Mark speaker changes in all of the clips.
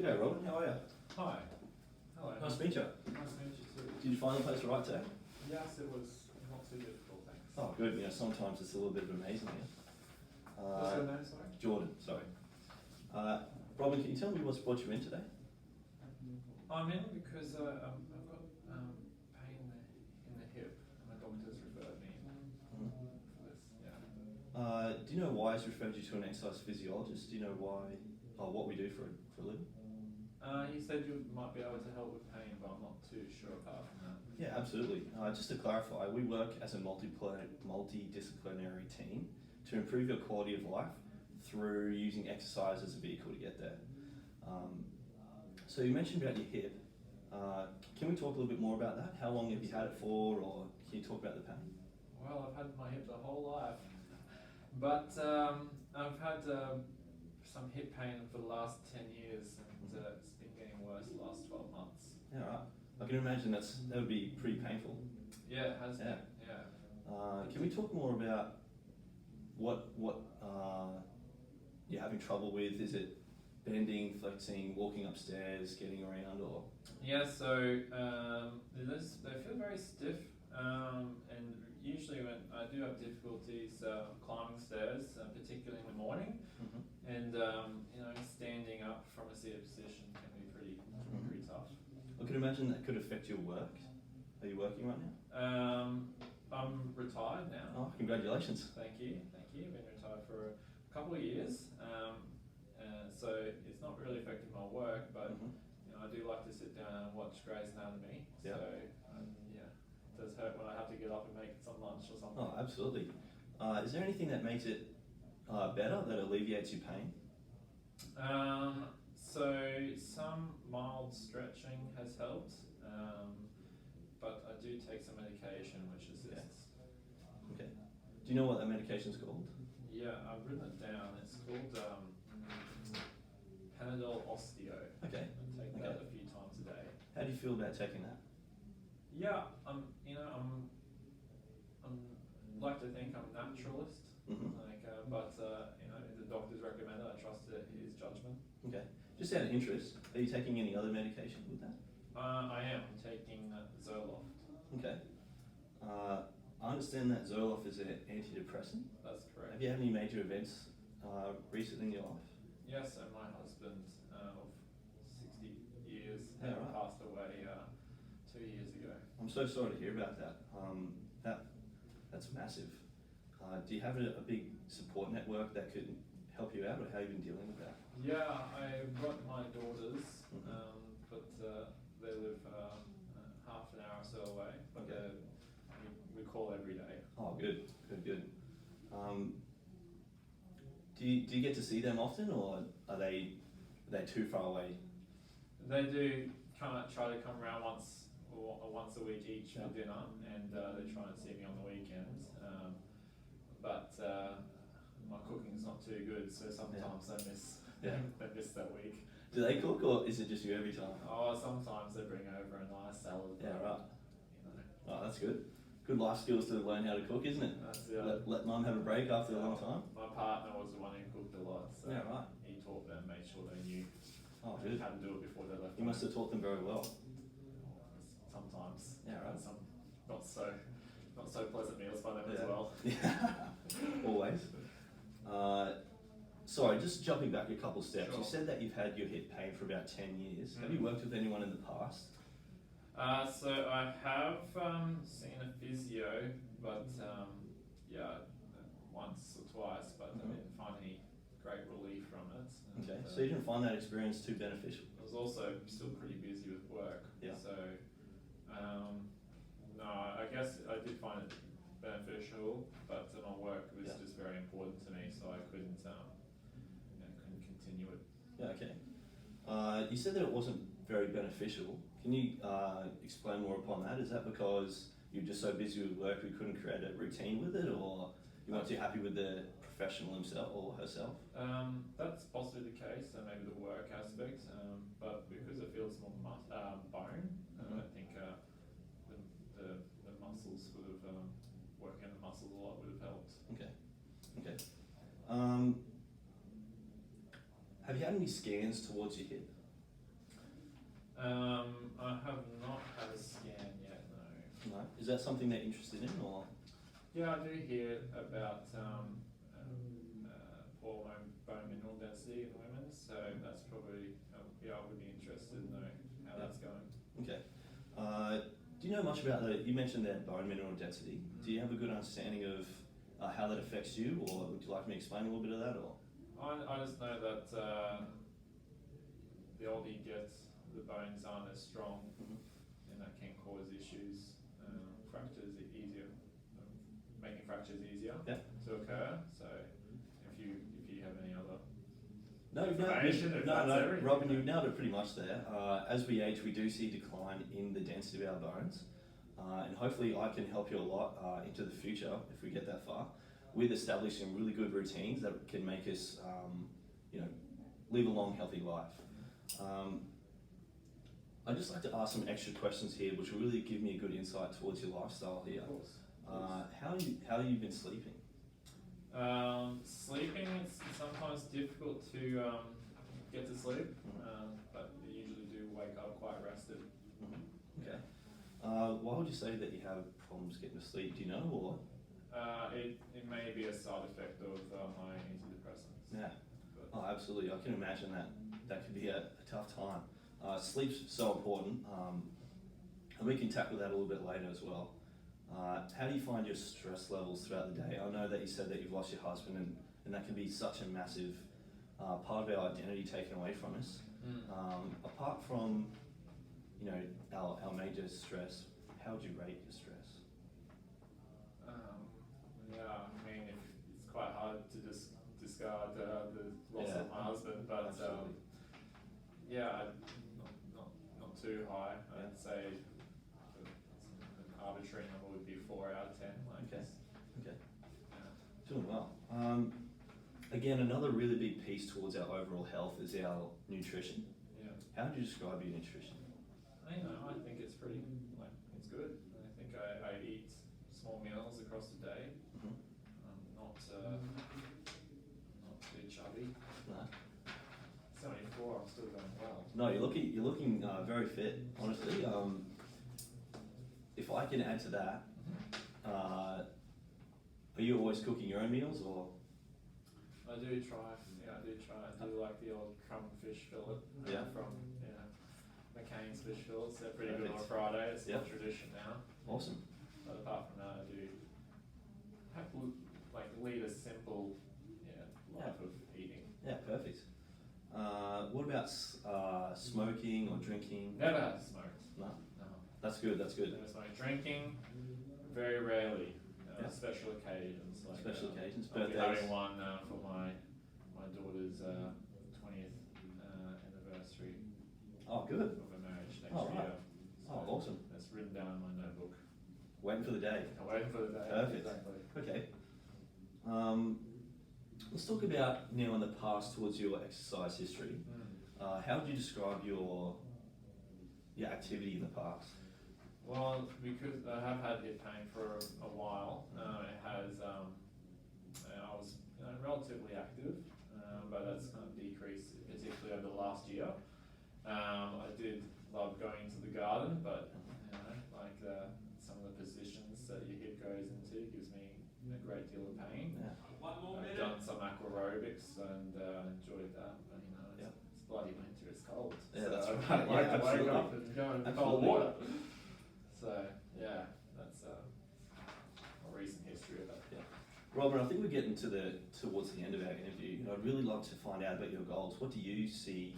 Speaker 1: G'day Robin, how are you?
Speaker 2: Hi. Hello.
Speaker 1: Nice to meet you.
Speaker 2: Nice to meet you too.
Speaker 1: Did you find the place right today?
Speaker 2: Yes, it was not too difficult, thanks.
Speaker 1: Oh good, yeah, sometimes it's a little bit of a maze in here.
Speaker 2: What's your name, sorry?
Speaker 1: Jordan, sorry. Robin, can you tell me what's brought you in today?
Speaker 2: I'm in because I've got pain in the hip and my doctor's referred me for this, yeah.
Speaker 1: Do you know why he's referred you to an exercise physiologist? Do you know why, what we do for a living?
Speaker 2: He said you might be able to help with pain, but I'm not too sure apart from that.
Speaker 1: Yeah, absolutely. Just to clarify, we work as a multidisciplinary team to improve your quality of life through using exercise as a vehicle to get there. So you mentioned about your hip. Can we talk a little bit more about that? How long have you had it for, or can you talk about the pain?
Speaker 2: Well, I've had my hip the whole life, but I've had some hip pain for the last 10 years, and it's been getting worse the last 12 months.
Speaker 1: Yeah, right. I can imagine that would be pretty painful.
Speaker 2: Yeah, it has been, yeah.
Speaker 1: Can we talk more about what you're having trouble with? Is it bending, flexing, walking upstairs, getting around, or?
Speaker 2: Yeah, so they feel very stiff, and usually when I do have difficulties climbing stairs, particularly in the morning, and standing up from a seated position can be pretty tough.
Speaker 1: I can imagine that could affect your work. Are you working right now?
Speaker 2: I'm retired now.
Speaker 1: Oh, congratulations.
Speaker 2: Thank you. I've been retired for a couple of years, so it's not really affecting my work, but I do like to sit down and watch Grey's Anatomy.
Speaker 1: Yeah.
Speaker 2: So it does hurt when I have to get up and make some lunch or something.
Speaker 1: Oh, absolutely. Is there anything that makes it better, that alleviates your pain?
Speaker 2: So some mild stretching has helped, but I do take some medication which assists.
Speaker 1: Okay. Do you know what that medication's called?
Speaker 2: Yeah, I've written it down. It's called Panadol Osteo.
Speaker 1: Okay.
Speaker 2: I take that a few times a day.
Speaker 1: How do you feel about taking that?
Speaker 2: Yeah, I'm like to think I'm a naturalist. But if the doctor's recommended, I trust his judgment.
Speaker 1: Okay. Just out of interest, are you taking any other medication with that?
Speaker 2: I am taking Zoloft.
Speaker 1: Okay. I understand that Zoloft is an antidepressant.
Speaker 2: That's correct.
Speaker 1: Have you had any major events recently in your life?
Speaker 2: Yes, and my husband of 60 years
Speaker 1: right.
Speaker 2: passed away 2 years ago.
Speaker 1: I'm so sorry to hear about that. That's massive. Do you have a big support network that could help you out, or how have you been dealing with that?
Speaker 2: Yeah, I've got my daughters, but they live half an hour or so away. But we call every day.
Speaker 1: Oh, good. Do you get to see them often, or are they too far away?
Speaker 2: They do try to come around once a week each for dinner, and they try and see me on the weekends. But my cooking's not too good, so sometimes they miss that week.
Speaker 1: Do they cook, or is it just you every time?
Speaker 2: Oh, sometimes they bring over a nice salad.
Speaker 1: Yeah, right. Oh, that's good. Good life skills to learn how to cook, isn't it?
Speaker 2: That's
Speaker 1: Let mum have a break after a long time.
Speaker 2: My partner was the one who cooked a lot, so
Speaker 1: right.
Speaker 2: he taught them, made sure they knew
Speaker 1: Oh, good.
Speaker 2: how to do it before they left.
Speaker 1: You must have taught them very well.
Speaker 2: Sometimes.
Speaker 1: Yeah, right.
Speaker 2: And some not so pleasant meals by them as well.
Speaker 1: Yeah. Always. Sorry, just jumping back a couple steps.
Speaker 2: Sure.
Speaker 1: You said that you've had your hip pain for about 10 years. Have you worked with anyone in the past?
Speaker 2: So I have seen a physio, but once or twice, but I didn't find any great relief from it. And,
Speaker 1: okay, so you didn't find that experience too beneficial?
Speaker 2: I was also still pretty busy with work.
Speaker 1: Yeah.
Speaker 2: So no, I guess I did find it beneficial, but my work was just very important to me, so I couldn't continue it.
Speaker 1: Yeah, okay. You said that it wasn't very beneficial. Can you explain more upon that? Is that because you're just so busy with work you couldn't create a routine with it, or you weren't too happy with the professional himself or herself?
Speaker 2: That's possibly the case, and maybe the work aspect, but because it feels more bone, I think the muscles would have, working on the muscles a lot would have helped.
Speaker 1: Okay. Have you had any scans towards your hip?
Speaker 2: I have not had a scan yet, no.
Speaker 1: No. Is that something they're interested in, or?
Speaker 2: Yeah, I do hear about poor bone mineral density in women, so that's probably, yeah, I would be interested in knowing how that's going.
Speaker 1: Okay. Do you know much about you mentioned that bone mineral density. Do you have a good understanding of how that affects you, or would you like me to explain a little bit of that, or?
Speaker 2: I just know that the older you get, the bones aren't as strong, and that can cause issues, fractures easier, making fractures easier to occur. So if you have any other
Speaker 1: No, Robin, you nailed it pretty much there. As we age, we do see a decline in the density of our bones, and hopefully I can help you a lot into the future if we get that far, with establishing really good routines that can make us, live a long, healthy life. I'd just like to ask some extra questions here, which will really give me a good insight towards your lifestyle here.
Speaker 2: Of course.
Speaker 1: How have you been sleeping?
Speaker 2: Sleeping, it's sometimes difficult to get to sleep, but you usually do wake up quite rested.
Speaker 1: Okay. Why would you say that you have problems getting to sleep? Do you know, or?
Speaker 2: It may be a side effect of my antidepressants.
Speaker 1: Yeah.
Speaker 2: But
Speaker 1: Oh, absolutely. I can imagine that could be a tough time. Sleep's so important, and we can tackle that a little bit later as well. How do you find your stress levels throughout the day? I know that you said that you've lost your husband, and that can be such a massive part of our identity taken away from us. Apart from, our major stress, how would you rate your stress?
Speaker 2: Yeah, I mean, it's quite hard to discard the loss of my husband, but yeah, not too high. I'd say an arbitrary number would be 4 out of 10.
Speaker 1: Okay.
Speaker 2: Yeah.
Speaker 1: Doing well. Again, another really big piece towards our overall health is our nutrition.
Speaker 2: Yeah.
Speaker 1: How would you describe your nutrition?
Speaker 2: I think it's pretty, it's good. I think I eat small meals across the day. Not too chubby.
Speaker 1: No.
Speaker 2: 74, I'm still going well.
Speaker 1: No, you're looking very fit, honestly. If I can add to that, are you always cooking your own meals, or?
Speaker 2: I do try. Yeah, I do try. I do like the old crumb fish fillet from McCain's fish fillets. They're pretty good on a Friday. It's a tradition now.
Speaker 1: Awesome.
Speaker 2: But apart from that, I do have to lead a simple life of eating.
Speaker 1: Yeah, perfect. What about smoking or drinking?
Speaker 2: Never had smoked.
Speaker 1: No?
Speaker 2: No.
Speaker 1: That's good, that's good.
Speaker 2: Never smoked. Drinking, very rarely. Special occasions.
Speaker 1: Special occasions,
Speaker 2: I'll be
Speaker 1: birthdays.
Speaker 2: having one for my daughter's 20th anniversary.
Speaker 1: Oh, good.
Speaker 2: Of her marriage next
Speaker 1: Right.
Speaker 2: year. So
Speaker 1: Oh, awesome.
Speaker 2: that's written down in my notebook.
Speaker 1: Waiting for the day.
Speaker 2: I'm waiting for the day.
Speaker 1: Perfect.
Speaker 2: Exactly.
Speaker 1: Okay. Let's talk about now in the past towards your exercise history. How would you describe your activity in the past?
Speaker 2: Well, because I have had hip pain for a while, it has. I was relatively active, but that's kind of decreased, particularly over the last year. I did love going into the garden, but some of the positions that your hip goes into gives me a great deal of pain.
Speaker 1: Yeah.
Speaker 2: I've done some aquarobics and enjoyed that, but it's bloody winter, it's cold.
Speaker 1: Yeah,
Speaker 2: so
Speaker 1: that's
Speaker 2: I
Speaker 1: right.
Speaker 2: like to
Speaker 1: Absolutely.
Speaker 2: wake up and go in the cold
Speaker 1: Absolutely.
Speaker 2: water. So yeah, that's a recent history of that.
Speaker 1: Yeah. Robin, I think we're getting towards the end of our interview. I'd really love to find out about your goals. What do you see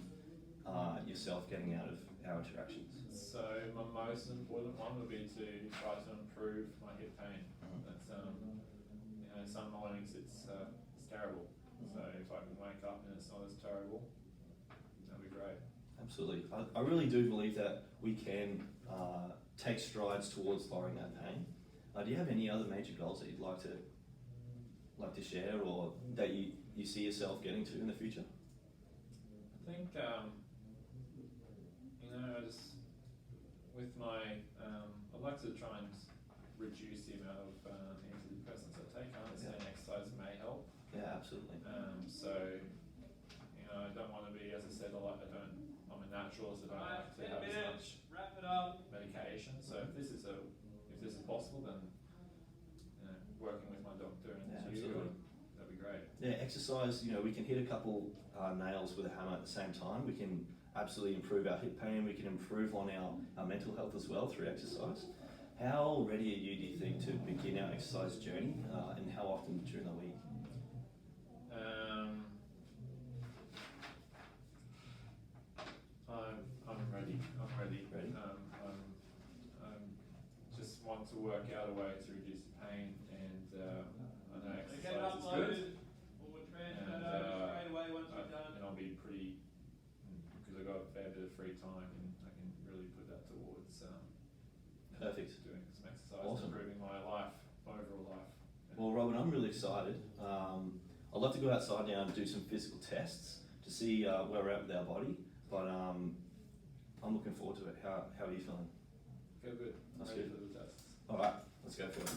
Speaker 1: yourself getting out of our interactions?
Speaker 2: So my most important one would be to try to improve my hip pain. That's some mornings it's terrible. So if I can wake up and it's not as terrible, that'd be great.
Speaker 1: Absolutely. I really do believe that we can take strides towards lowering that pain. Do you have any other major goals that you'd like to share, or that you see yourself getting to in the future?
Speaker 2: I think I just with my I'd like to try and reduce the amount of antidepressants I take. I understand exercise may help.
Speaker 1: Yeah, absolutely.
Speaker 2: So I don't want to be, as I said, I'm a naturals that don't like to
Speaker 3: Alright,
Speaker 2: have
Speaker 3: 10
Speaker 2: as
Speaker 3: minutes,
Speaker 2: much
Speaker 3: wrap it up.
Speaker 2: medication. So if this is possible, then working with my doctor and
Speaker 1: Yeah,
Speaker 2: you,
Speaker 1: absolutely.
Speaker 2: that'd be great.
Speaker 1: Yeah, exercise, we can hit a couple nails with a hammer at the same time. We can absolutely improve our hip pain, we can improve on our mental health as well through exercise. How ready are you, do you think, to begin our exercise journey, and how often during the week?
Speaker 2: I'm ready.
Speaker 1: Ready?
Speaker 2: I'm just want to work out a way to reduce the pain, and I know
Speaker 3: Get it
Speaker 2: exercise is good.
Speaker 3: uploaded, or we'll transfer
Speaker 2: And,
Speaker 3: it over straight away once we're done.
Speaker 2: And I'll be pretty, because I've got a fair bit of free time, and I can really put that towards
Speaker 1: Perfect.
Speaker 2: doing some exercise,
Speaker 1: Awesome.
Speaker 2: improving my life, my overall life.
Speaker 1: Well, Robin, I'm really excited. I'd love to go outside now and do some physical tests to see where we're at with our body, but I'm looking forward to it. How are you feeling?
Speaker 2: Feel good.
Speaker 1: That's
Speaker 2: Ready
Speaker 1: good.
Speaker 2: for the tests.
Speaker 1: All right, let's go for it.